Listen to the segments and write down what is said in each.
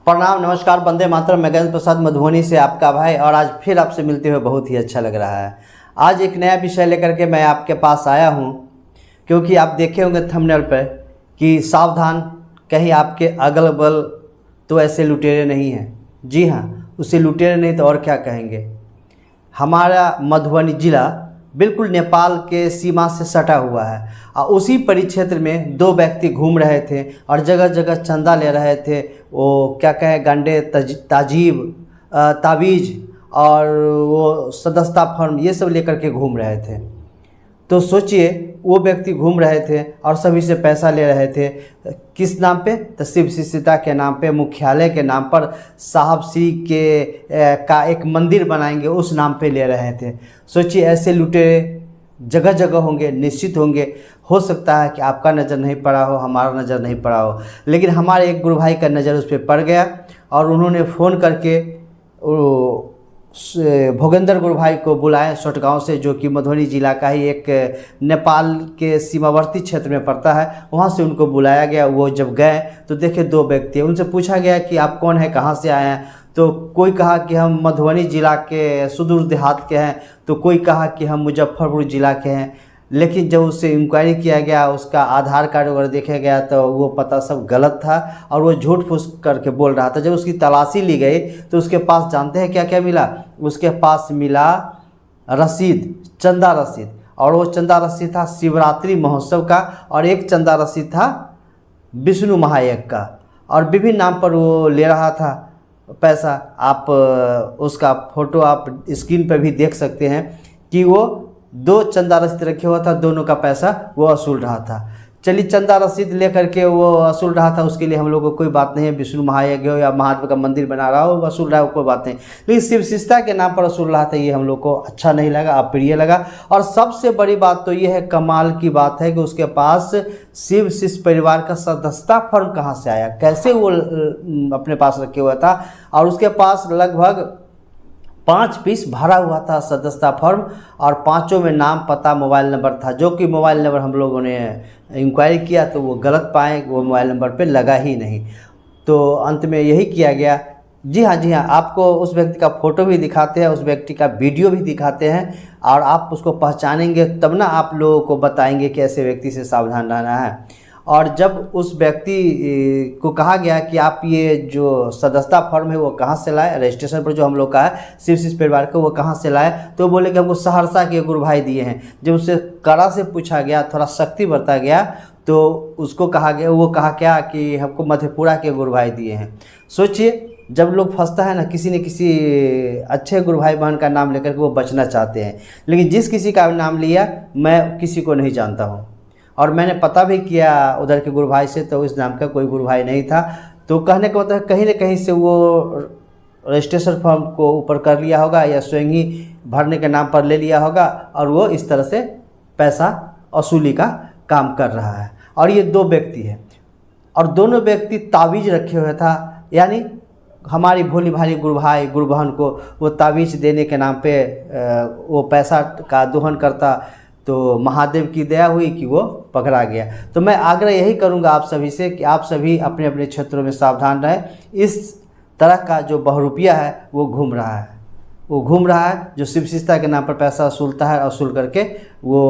प्रणाम, नमस्कार, वंदे मातरम। मैं गजेंद्र प्रसाद मधुबनी से आपका भाई, और आज फिर आपसे मिलते हुए बहुत ही अच्छा लग रहा है। आज एक नया विषय लेकर के मैं आपके पास आया हूँ, क्योंकि आप देखे होंगे थंबनेल पर कि सावधान, कहीं आपके अगल बगल तो ऐसे लुटेरे नहीं हैं। जी हाँ, उसे लुटेरे नहीं तो और क्या कहेंगे। हमारा मधुबनी ज़िला बिल्कुल नेपाल के सीमा से सटा हुआ है, और उसी परिक्षेत्र में दो व्यक्ति घूम रहे थे और जगह जगह चंदा ले रहे थे। वो क्या कहें, गंडे, ताजीब, तावीज़ और वो सदस्यता फॉर्म, ये सब लेकर के घूम रहे थे। तो सोचिए, वो व्यक्ति घूम रहे थे और सभी से पैसा ले रहे थे। किस नाम पे? तो शिव शिष्यता के नाम पे, मुख्यालय के नाम पर, साहब श्री के का एक मंदिर बनाएंगे उस नाम पे ले रहे थे। सोचिए, ऐसे लुटेरे जगह जगह होंगे, निश्चित होंगे। हो सकता है कि आपका नज़र नहीं पड़ा हो, हमारा नज़र नहीं पड़ा हो, लेकिन हमारे एक गुरु भाई का नज़र उस पर पड़ गया और उन्होंने फ़ोन करके भोगेंद्र गुरु भाई को बुलाए सोटगांव से, जो कि मधुबनी ज़िला का ही एक नेपाल के सीमावर्ती क्षेत्र में पड़ता है। वहाँ से उनको बुलाया गया। वो जब गए तो देखे दो व्यक्ति। उनसे पूछा गया कि आप कौन हैं, कहाँ से आए हैं। तो कोई कहा कि हम मधुबनी ज़िला के सुदूर देहात के हैं, तो कोई कहा कि हम मुजफ्फरपुर ज़िला के हैं। लेकिन जब उससे इंक्वायरी किया गया, उसका आधार कार्ड वगैरह देखा गया, तो वो पता सब गलत था और वो झूठ फूस करके बोल रहा था। जब उसकी तलाशी ली गई तो उसके पास जानते हैं क्या क्या मिला? उसके पास मिला रसीद, चंदा रसीद, और वो चंदा रसीद था शिवरात्रि महोत्सव का, और एक चंदा रसीद था विष्णु महायज्ञ का, और विभिन्न नाम पर वो ले रहा था पैसा। आप उसका फ़ोटो आप स्क्रीन पर भी देख सकते हैं कि वो दो चंदा रसीद रखे हुआ था, दोनों का पैसा वो वसूल रहा था। चलिए, चंदा रसीद लेकर के वो वसूल रहा था, उसके लिए हम लोग को कोई बात नहीं है। विष्णु महायज्ञ हो या महात्मा का मंदिर बना रहा हो, वसूल रहा हो, कोई बात नहीं। लेकिन शिव शिष्यता के नाम पर वसूल रहा था, ये हम लोग को अच्छा नहीं लगा, अप्रिय लगा। और सबसे बड़ी बात तो ये है, कमाल की बात है कि उसके पास शिव शिष्य परिवार का सदस्यता फॉर्म कहाँ से आया, कैसे वो अपने पास रखे हुआ था। और उसके पास लगभग 5 पीस भरा हुआ था सदस्यता फॉर्म, और पांचों में नाम, पता, मोबाइल नंबर था, जो कि मोबाइल नंबर हम लोगों ने इंक्वायरी किया तो वो गलत पाए, वो मोबाइल नंबर पे लगा ही नहीं। तो अंत में यही किया गया। जी हाँ, आपको उस व्यक्ति का फ़ोटो भी दिखाते हैं, उस व्यक्ति का वीडियो भी दिखाते हैं, और आप उसको पहचानेंगे तब ना आप लोगों को बताएंगे कि ऐसे व्यक्ति से सावधान रहना है। और जब उस व्यक्ति को कहा गया कि आप ये जो सदस्यता फॉर्म है वो कहाँ से लाए, रजिस्ट्रेशन पर जो हम लोग का है शिव शिष्य परिवार को, वो कहाँ से लाए, तो बोले कि हमको सहरसा के गुरु भाई दिए हैं। जब उससे कड़ा से पूछा गया, थोड़ा सख्ती बरता गया, तो उसको कहा गया, वो कहा क्या कि हमको मधेपुरा के गुरु भाई दिए हैं। सोचिए, जब लोग फंसता है ना, किसी न किसी अच्छे गुरु भाई बहन का नाम लेकर के वो बचना चाहते हैं, लेकिन जिस किसी का नाम लिया, मैं किसी को नहीं जानता हूँ, और मैंने पता भी किया उधर के गुरु भाई से, तो इस नाम का कोई गुरु भाई नहीं था। तो कहने का मतलब कहीं न कहीं से वो रजिस्ट्रेशन फॉर्म को ऊपर कर लिया होगा, या स्वयं ही भरने के नाम पर ले लिया होगा, और वो इस तरह से पैसा वसूली का काम कर रहा है। और ये दो व्यक्ति हैं, और दोनों व्यक्ति तावीज़ रखे हुए था, यानी हमारी भोली भाली गुरु भाई गुरु बहन को वो तावीज़ देने के नाम पे वो पैसा का दोहन करता। तो महादेव की दया हुई कि वो पकड़ा गया। तो मैं आग्रह यही करूंगा आप सभी से कि आप सभी अपने अपने क्षेत्रों में सावधान रहें। इस तरह का जो बहुरूपिया है वो घूम रहा है, जो शिव शिष्यता के नाम पर पैसा वसूलता है, वसूल करके वो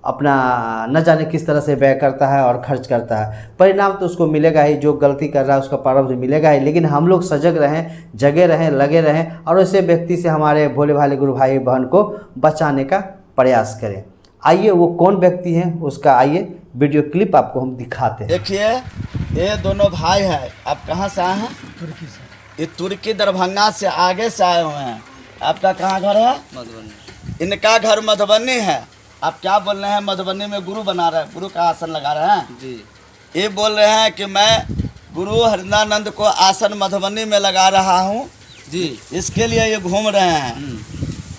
अपना न जाने किस तरह से व्यय करता है और खर्च करता है। परिणाम तो उसको मिलेगा ही, जो गलती कर रहा है उसका प्रारब्ध मिलेगा ही। लेकिन हम लोग सजग रहें, जगे रहें, लगे रहें, और ऐसे व्यक्ति से हमारे भोले भाले गुरु भाई बहन को बचाने का प्रयास करें। आइए, वो कौन व्यक्ति हैं उसका आइए वीडियो क्लिप आपको हम दिखाते हैं। देखिए, ये दोनों भाई हैं। आप कहाँ से आए हैं? तुर्की से। ये तुर्की दरभंगा से आगे से आए हुए हैं। आपका कहाँ घर है? मधुबनी। इनका घर मधुबनी है। आप क्या बोल रहे हैं? मधुबनी में गुरु बना रहे हैं, गुरु का आसन लगा रहे हैं जी। ये बोल रहे हैं कि मैं गुरु हरिदानंद को आसन मधुबनी में लगा रहा हूँ जी, इसके लिए ये घूम रहे हैं।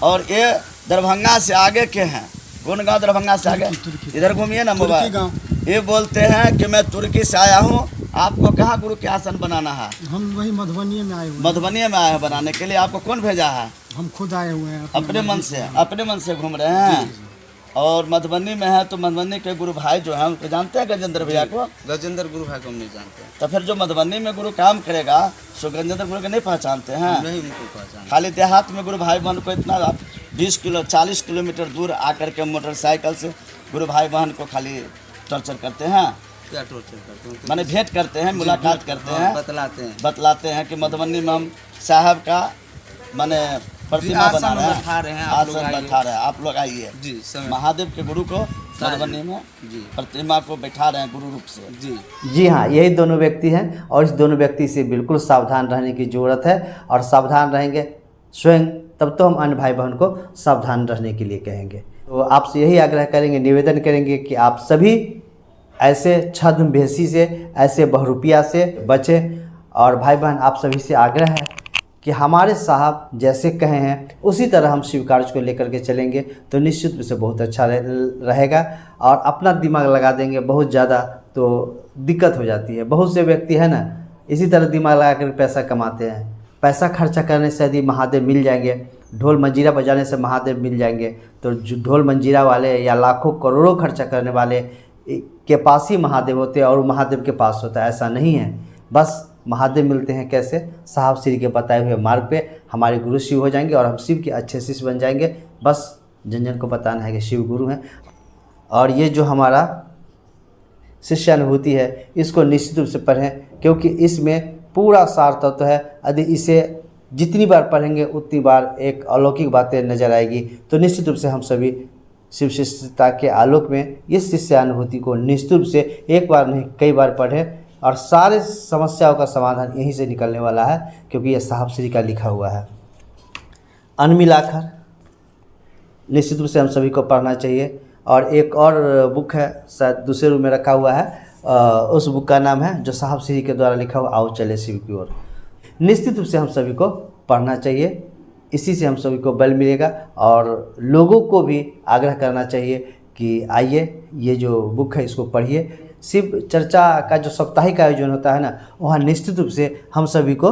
और ये दरभंगा से आगे के हैं। कौन गांव? दरभंगा से आगे। इधर घूमिए ना मोबाइल। ये बोलते हैं कि मैं तुर्की से आया हूँ। आपको कहाँ गुरु के आसन बनाना है? हम वही मधुबनी में आए हुए हैं। मधुबनी में आए हैं बनाने के लिए। आपको कौन भेजा है? हम खुद आए हुए हैं। अपने मन से घूम रहे हैं। और मधुबनी में है तो मधुबनी के गुरु भाई जो हैं उनको जानते हैं गजेंद्र भैया को? गजेंद्र गुरु भाई को हम नहीं जानते, तो फिर जो मधुबनी में गुरु काम करेगा सो गजेंद्र गुरु को नहीं पहचानते हैं? नहीं उनको पहचान। खाली देहात में गुरु भाई बहन को इतना 40 किलोमीटर दूर आकर के मोटरसाइकिल से गुरु भाई बहन को खाली टॉर्चर करते हैं, क्या टॉर्चर करते हैं? माने भेंट करते हैं, मुलाकात करते हैं, बतलाते हैं कि मधुबनी में हम साहब का माने प्रतिमा बना रहे हैं, बैठा रहे हैं, आसन बैठा रहे हैं, आप लोग आइए जी। समय महादेव के गुरु को मधुबनी में जी प्रतिमा को बैठा रहे हैं गुरु रूप से। जी जी हाँ, यही दोनों व्यक्ति हैं और इस दोनों व्यक्ति से बिल्कुल सावधान रहने की ज़रूरत है। और सावधान रहेंगे स्वयं तब तो हम अन्य भाई बहन को सावधान रहने के लिए कहेंगे। तो आपसे यही आग्रह करेंगे, निवेदन करेंगे कि आप सभी ऐसे छद्म भेषी से, ऐसे बहरूपिया से बचें। और भाई बहन आप सभी से आग्रह है कि हमारे साहब जैसे कहे हैं उसी तरह हम शिव कार्य को लेकर के चलेंगे तो निश्चित रूप से बहुत अच्छा रहेगा। और अपना दिमाग लगा देंगे बहुत ज़्यादा तो दिक्कत हो जाती है। बहुत से व्यक्ति है ना इसी तरह दिमाग लगा कर पैसा कमाते हैं। पैसा खर्चा करने से यदि महादेव मिल जाएंगे, ढोल मंजीरा बजाने से महादेव मिल जाएंगे, तो जो ढोल मंजीरा वाले या लाखों करोड़ों खर्चा करने वाले के पास ही महादेव होते हैं और महादेव के पास होता है, ऐसा नहीं है। बस महादेव मिलते हैं कैसे? साहब श्री के बताए हुए मार्ग पे हमारे गुरु शिव हो जाएंगे और हम शिव के अच्छे शिष्य बन जाएंगे। बस जन जन को बताना है कि शिव गुरु हैं। और ये जो हमारा शिष्यानुभूति है इसको निश्चित रूप से पढ़ें, क्योंकि इसमें पूरा सार तत्व है। यदि इसे जितनी बार पढ़ेंगे उतनी बार एक अलौकिक बातें नजर आएगी। तो निश्चित रूप से हम सभी शिव शिष्यता के आलोक में इस शिष्यानुभूति को निश्चित रूप से एक बार नहीं कई बार पढ़ें और सारे समस्याओं का समाधान यहीं से निकलने वाला है, क्योंकि यह साहब श्री का लिखा हुआ है। अनमिलाकर निश्चित रूप से हम सभी को पढ़ना चाहिए। और एक और बुक है, शायद दूसरे रूम में रखा हुआ है, उस बुक का नाम है जो साहब श्री के द्वारा लिखा हुआ आओ चले शिव की ओर। निश्चित रूप से हम सभी को पढ़ना चाहिए, इसी से हम सभी को बल मिलेगा। और लोगों को भी आग्रह करना चाहिए कि आइए ये जो बुक है इसको पढ़िए। शिव चर्चा का जो साप्ताहिक आयोजन होता है ना, वहाँ निश्चित रूप से हम सभी को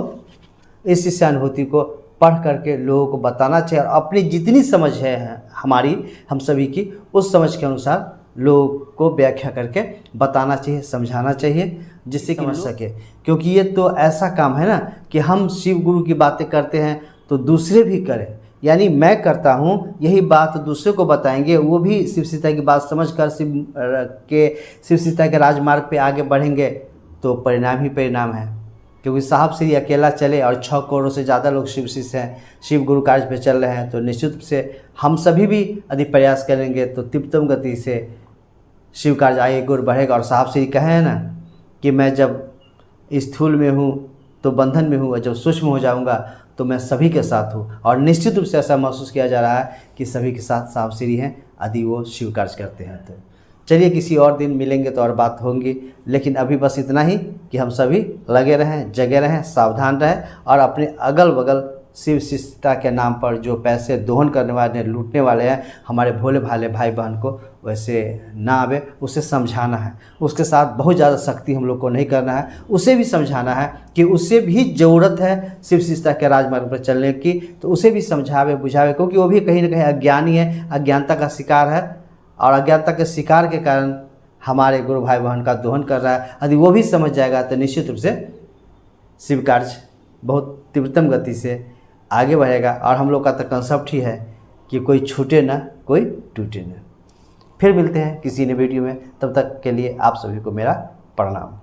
इस शिष्यानुभूति को पढ़ करके लोगों को बताना चाहिए। और अपनी जितनी समझ है हमारी हम सभी की, उस समझ के अनुसार लोगों को व्याख्या करके बताना चाहिए, समझाना चाहिए, जिससे कि समझ सके। क्योंकि ये तो ऐसा काम है ना कि हम शिव गुरु की बातें करते हैं तो दूसरे भी करें। यानी मैं करता हूँ यही बात दूसरे को बताएंगे, वो भी शिव सीता की बात समझकर शिव सीता के राजमार्ग पे आगे बढ़ेंगे तो परिणाम ही परिणाम है। क्योंकि साहब श्री अकेला चले और 6 करोड़ से ज़्यादा लोग शिव शिष्य हैं, शिव गुरु कार्य पे चल रहे हैं, तो निश्चित रूप से हम सभी भी यदि प्रयास करेंगे तो तीव्रतम गति से शिव कार्य आगे गुरु बढ़ेगा। और साहब श्री कहे हैं ना कि मैं जब स्थूल में हूँ तो बंधन में हूँ और जब सूक्ष्म हो जाऊँगा तो मैं सभी के साथ हूँ। और निश्चित रूप से ऐसा महसूस किया जा रहा है कि सभी के साथ साहब श्री हैं यदि वो शिव कार्य करते हैं। तो चलिए किसी और दिन मिलेंगे तो और बात होंगी, लेकिन अभी बस इतना ही कि हम सभी लगे रहें, जगे रहें, सावधान रहें और अपने अगल बगल शिव शिष्यता के नाम पर जो पैसे दोहन करने वाले, लूटने वाले हैं, हमारे भोले भाले भाई बहन को वैसे ना आवे, उसे समझाना है। उसके साथ बहुत ज़्यादा सख्ती हम लोग को नहीं करना है, उसे भी समझाना है कि उसे भी ज़रूरत है शिव शिष्यता के राजमार्ग पर चलने की। तो उसे भी समझावे बुझावे, क्योंकि वो भी कहीं ना कहीं अज्ञानी है, अज्ञानता का शिकार है और अज्ञानता के शिकार के कारण हमारे गुरु भाई बहन का दोहन कर रहा है। यदि वो भी समझ जाएगा तो निश्चित रूप से शिव कार्य बहुत तीव्रतम गति से आगे बढ़ेगा। और हम लोग का तो कंसेप्ट ही है कि कोई छूटे ना, कोई टूटे ना। फिर मिलते हैं किसी नए वीडियो में, तब तक के लिए आप सभी को मेरा प्रणाम।